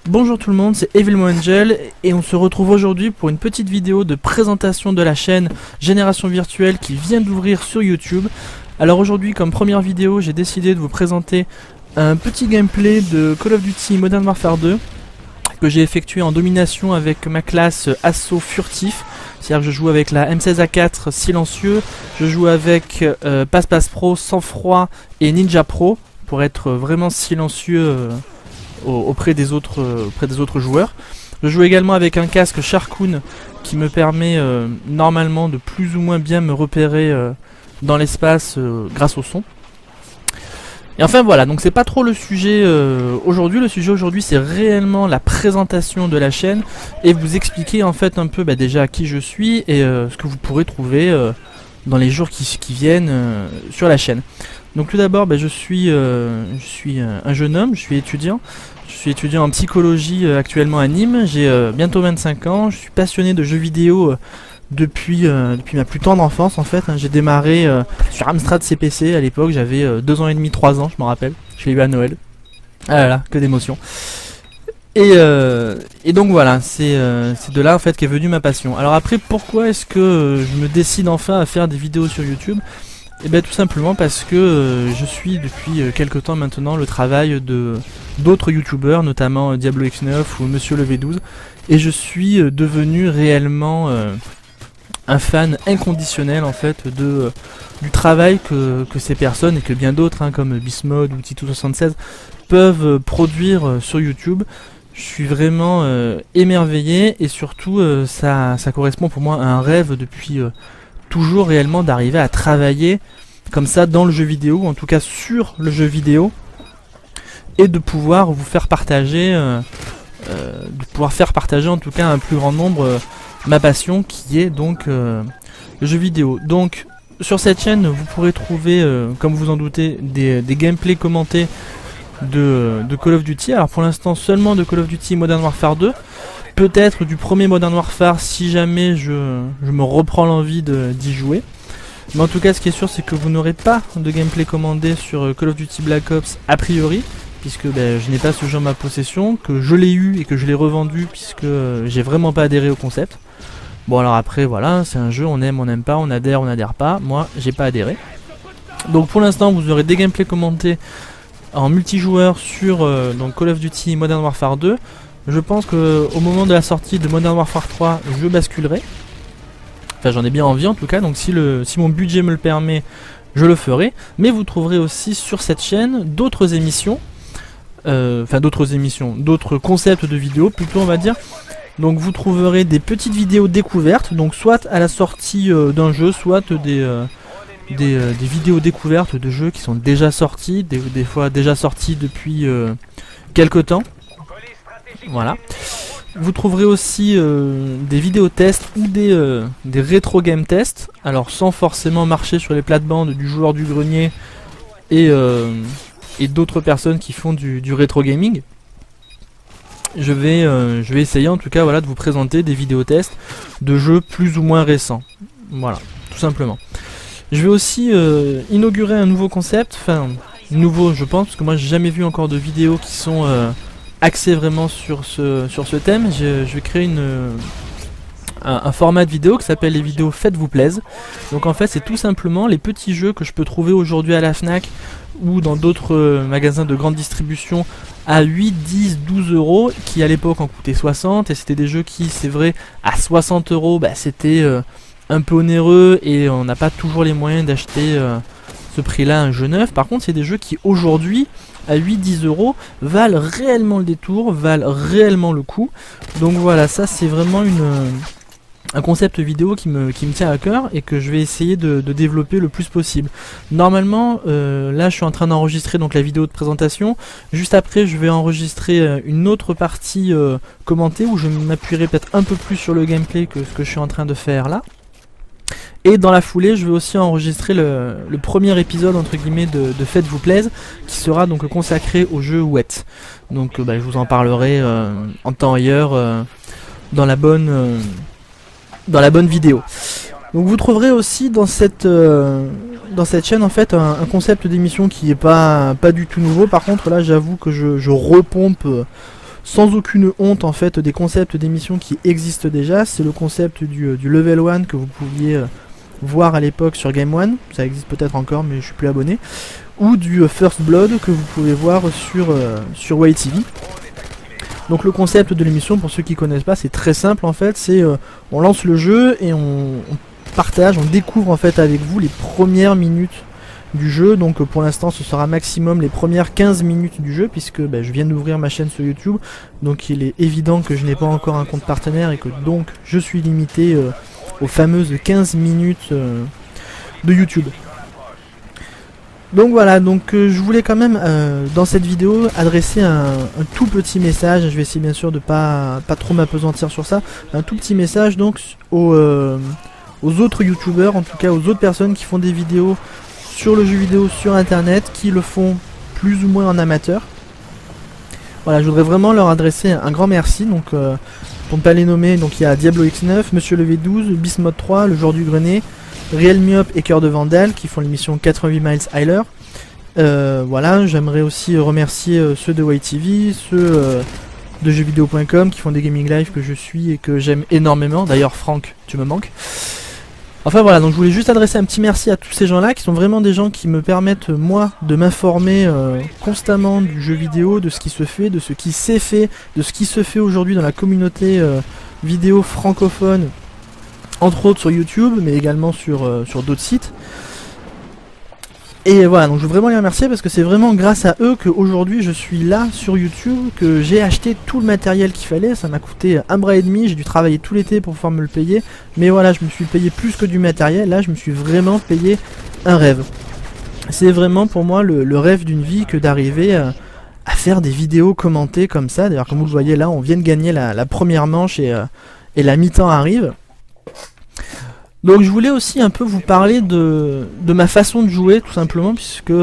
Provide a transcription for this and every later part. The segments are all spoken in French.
Bonjour tout le monde, c'est Evilmo Angel et on se retrouve aujourd'hui pour une petite vidéo de présentation de la chaîne Génération Virtuelle qui vient d'ouvrir sur YouTube. Alors aujourd'hui, comme première vidéo, j'ai décidé de vous présenter un petit gameplay de Call of Duty Modern Warfare 2 que j'ai effectué en domination avec ma classe Assaut Furtif. C'est-à-dire que je joue avec la M16A4 Silencieux, je joue avec Passe Pro, Sang Froid et Ninja Pro pour être vraiment silencieux auprès des autres joueurs. Je joue également avec un casque Sharkoon qui me permet normalement de plus ou moins bien me repérer dans l'espace grâce au son. Et enfin voilà, donc c'est pas trop le sujet aujourd'hui. Le sujet aujourd'hui c'est réellement la présentation de la chaîne et vous expliquer en fait un peu déjà qui je suis et ce que vous pourrez trouver dans les jours qui viennent sur la chaîne. Donc tout d'abord je suis un jeune homme, je suis étudiant en psychologie actuellement à Nîmes, j'ai bientôt 25 ans, je suis passionné de jeux vidéo depuis ma plus tendre enfance en fait. J'ai démarré sur Amstrad CPC à l'époque, j'avais 2 ans et demi, 3 ans je me rappelle, je l'ai eu à Noël. Ah là là, que d'émotion. Et donc voilà, c'est de là en fait qu'est venue ma passion. Alors après, pourquoi est-ce que je me décide enfin à faire des vidéos sur YouTube ? Et bien tout simplement parce que je suis depuis quelques temps maintenant le travail de d'autres youtubeurs, notamment Diablo X9 ou Monsieur le V12, et je suis devenu réellement un fan inconditionnel en fait du travail que ces personnes et que bien d'autres comme Bismod ou Titou76 peuvent produire sur YouTube. Je suis vraiment émerveillé et surtout ça correspond pour moi à un rêve depuis toujours réellement d'arriver à travailler comme ça dans le jeu vidéo, ou en tout cas sur le jeu vidéo, et de pouvoir vous faire partager en tout cas à un plus grand nombre ma passion qui est donc le jeu vidéo. Donc sur cette chaîne vous pourrez trouver comme vous en doutez des gameplays commentés de Call of Duty. Alors pour l'instant seulement de Call of Duty Modern Warfare 2, peut-être du premier Modern Warfare si jamais je me reprends l'envie d'y jouer. Mais en tout cas ce qui est sûr c'est que vous n'aurez pas de gameplay commandé sur Call of Duty Black Ops a priori, puisque je n'ai pas ce jeu en ma possession, que je l'ai eu et que je l'ai revendu puisque j'ai vraiment pas adhéré au concept. Bon alors après voilà, c'est un jeu, on n'aime pas, on adhère pas, moi j'ai pas adhéré. Donc pour l'instant vous aurez des gameplays commentés en multijoueur sur donc Call of Duty Modern Warfare 2. Je pense qu'au moment de la sortie de Modern Warfare 3, je basculerai. Enfin j'en ai bien envie en tout cas, donc si mon budget me le permet, je le ferai. Mais vous trouverez aussi sur cette chaîne d'autres émissions, d'autres concepts de vidéos plutôt on va dire. Donc vous trouverez des petites vidéos découvertes, donc soit à la sortie d'un jeu, soit des vidéos découvertes de jeux qui sont déjà sortis, des fois déjà sortis depuis quelques temps. Voilà. Vous trouverez aussi des vidéos tests ou des rétro game tests, alors sans forcément marcher sur les plates-bandes du joueur du grenier et d'autres personnes qui font du rétro gaming. Je vais essayer en tout cas de vous présenter des vidéos tests de jeux plus ou moins récents. Voilà, tout simplement. Je vais aussi inaugurer un nouveau concept, enfin nouveau je pense, parce que moi j'ai jamais vu encore de vidéos qui sont axées vraiment sur ce thème. Je vais créer un format de vidéo qui s'appelle les vidéos Faites-vous plaise. Donc en fait c'est tout simplement les petits jeux que je peux trouver aujourd'hui à la Fnac ou dans d'autres magasins de grande distribution à 8, 10, 12 euros qui à l'époque en coûtaient 60, et c'était des jeux qui c'est vrai à 60 euros c'était un peu onéreux et on n'a pas toujours les moyens d'acheter ce prix là un jeu neuf. Par contre c'est des jeux qui aujourd'hui à 8-10 euros valent réellement le détour, valent réellement le coup. Donc voilà, ça c'est vraiment un concept vidéo qui me tient à cœur et que je vais essayer de développer le plus possible. Normalement là je suis en train d'enregistrer donc la vidéo de présentation. Juste après je vais enregistrer une autre partie commentée où je m'appuierai peut-être un peu plus sur le gameplay que ce que je suis en train de faire là. Et dans la foulée je vais aussi enregistrer le premier épisode entre guillemets de Faites-vous plaise, qui sera donc consacré au jeu Wet. Donc je vous en parlerai en temps et heure dans la bonne vidéo. Donc vous trouverez aussi dans cette chaîne en fait un concept d'émission qui est pas du tout nouveau. Par contre là j'avoue que je repompe sans aucune honte en fait des concepts d'émissions qui existent déjà. C'est le concept du level 1 que vous pouviez voir à l'époque sur Game One, ça existe peut-être encore mais je suis plus abonné, ou du First Blood que vous pouvez voir sur YTV. Donc le concept de l'émission, pour ceux qui connaissent pas, c'est très simple en fait, c'est on lance le jeu et on partage, on découvre en fait avec vous les premières minutes du jeu. Donc pour l'instant ce sera maximum les premières 15 minutes du jeu, puisque je viens d'ouvrir ma chaîne sur YouTube, donc il est évident que je n'ai pas encore un compte partenaire et que donc je suis limité aux fameuses 15 minutes de YouTube. Donc voilà, donc je voulais quand même dans cette vidéo adresser un tout petit message. Je vais essayer bien sûr de pas trop m'apesantir sur ça. Un tout petit message donc aux autres youtubeurs, en tout cas aux autres personnes qui font des vidéos sur le jeu vidéo sur internet, qui le font plus ou moins en amateur. Voilà, je voudrais vraiment leur adresser un grand merci. Donc pour ne pas les nommer, donc il y a Diablo X9, Monsieur le V12, Bismode 3, Le Joueur du Grenier, Real Myop et Cœur de Vandal qui font l'émission 88 Miles Hyler. Voilà, j'aimerais aussi remercier ceux de YTV, ceux de jeuxvideo.com qui font des gaming live que je suis et que j'aime énormément. D'ailleurs Franck, tu me manques. Enfin voilà, donc je voulais juste adresser un petit merci à tous ces gens-là qui sont vraiment des gens qui me permettent moi de m'informer constamment du jeu vidéo, de ce qui se fait, de ce qui s'est fait, de ce qui se fait aujourd'hui dans la communauté vidéo francophone, entre autres sur YouTube, mais également sur d'autres sites. Et voilà, donc je veux vraiment les remercier parce que c'est vraiment grâce à eux qu'aujourd'hui je suis là sur YouTube, que j'ai acheté tout le matériel qu'il fallait. Ça m'a coûté un bras et demi, j'ai dû travailler tout l'été pour pouvoir me le payer. Mais voilà, je me suis payé plus que du matériel, là je me suis vraiment payé un rêve. C'est vraiment pour moi le rêve d'une vie que d'arriver à faire des vidéos commentées comme ça. D'ailleurs comme vous le voyez là, on vient de gagner la première manche et la mi-temps arrive. Donc je voulais aussi un peu vous parler de ma façon de jouer tout simplement, puisque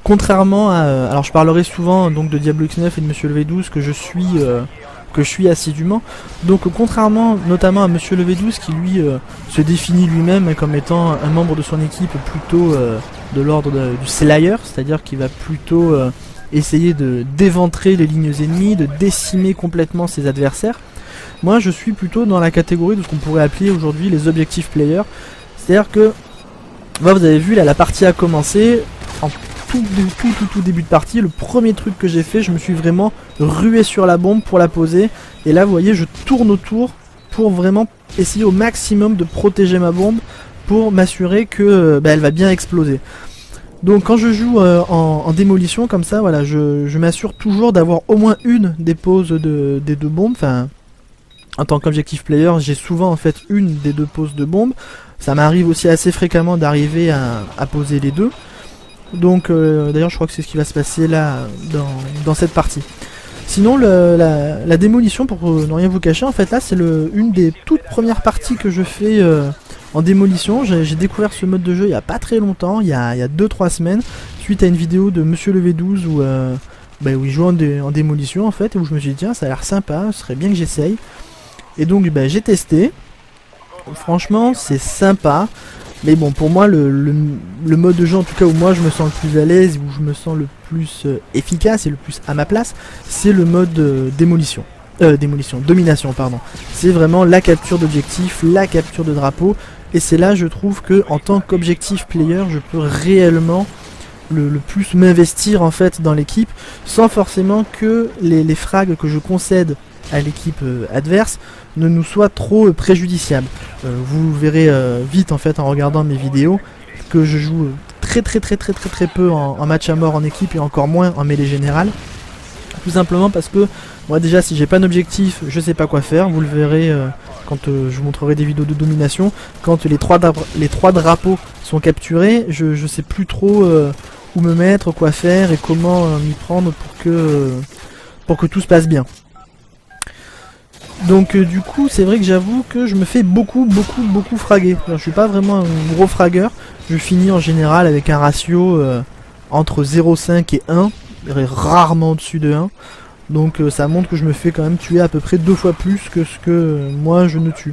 contrairement à... alors je parlerai souvent donc de Diablo X9 et de Monsieur le V12 que je suis assidûment. Donc contrairement notamment à Monsieur le V12 qui lui se définit lui-même comme étant un membre de son équipe plutôt de l'ordre du Slayer, c'est-à-dire qu'il va plutôt essayer de d'éventrer les lignes ennemies, de décimer complètement ses adversaires. Moi je suis plutôt dans la catégorie de ce qu'on pourrait appeler aujourd'hui les objectifs players. C'est-à-dire que moi, vous avez vu là, la partie a commencé. En tout début de partie, le premier truc que j'ai fait, je me suis vraiment rué sur la bombe pour la poser. Et là vous voyez, je tourne autour pour vraiment essayer au maximum de protéger ma bombe, pour m'assurer que elle va bien exploser. Donc quand je joue en démolition comme ça, voilà, je m'assure toujours d'avoir au moins une des poses des deux bombes. Enfin, en tant qu'objectif player, j'ai souvent en fait une des deux poses de bombes. Ça m'arrive aussi assez fréquemment d'arriver à poser les deux. Donc d'ailleurs je crois que c'est ce qui va se passer là dans cette partie. Sinon la démolition, pour ne rien vous cacher, en fait là c'est une des toutes premières parties que je fais en démolition. J'ai découvert ce mode de jeu il n'y a pas très longtemps, il y a 2-3 semaines, suite à une vidéo de Monsieur le V12 où il joue en démolition en fait, et où je me suis dit tiens ça a l'air sympa, ce serait bien que j'essaye. Et donc j'ai testé, franchement c'est sympa, mais bon pour moi le mode de jeu en tout cas où moi je me sens le plus à l'aise, où je me sens le plus efficace et le plus à ma place, c'est le mode domination pardon. C'est vraiment la capture d'objectifs, la capture de drapeau, et c'est là je trouve que en tant qu'objectif player je peux réellement le plus m'investir en fait dans l'équipe, sans forcément que les frags que je concède à l'équipe adverse ne nous soient trop préjudiciables. Vous verrez vite en fait en regardant mes vidéos que je joue très peu en match à mort en équipe, et encore moins en mêlée générale. Tout simplement parce que moi déjà si j'ai pas d'objectif je sais pas quoi faire. Vous le verrez quand je vous montrerai des vidéos de domination. Quand les trois drapeaux sont capturés, je sais plus trop où me mettre, quoi faire et comment m'y prendre pour que tout se passe bien. Donc du coup c'est vrai que j'avoue que je me fais beaucoup fraguer. Alors, je suis pas vraiment un gros fragueur. Je finis en général avec un ratio entre 0,5 et 1, rarement au-dessus de 1. Donc ça montre que je me fais quand même tuer à peu près 2 fois plus que ce que moi je ne tue.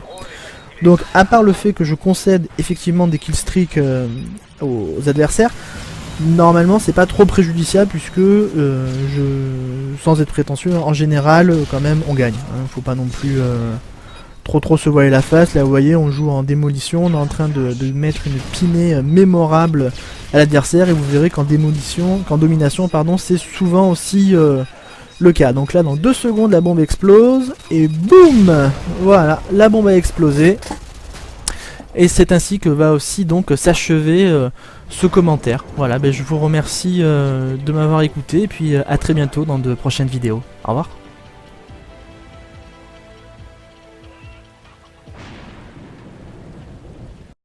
Donc à part le fait que je concède effectivement des killstreaks aux adversaires, Normalement c'est pas trop préjudiciable puisque sans être prétentieux, en général quand même on gagne, hein. Faut pas non plus trop se voiler la face. Là vous voyez, on joue en démolition, on est en train de mettre une pinée mémorable à l'adversaire, et vous verrez qu'en domination pardon, c'est souvent aussi le cas. Donc là dans 2 secondes la bombe explose et boum, voilà, la bombe a explosé. Et c'est ainsi que va aussi donc s'achever ce commentaire. Voilà, je vous remercie de m'avoir écouté, et puis à très bientôt dans de prochaines vidéos. Au revoir.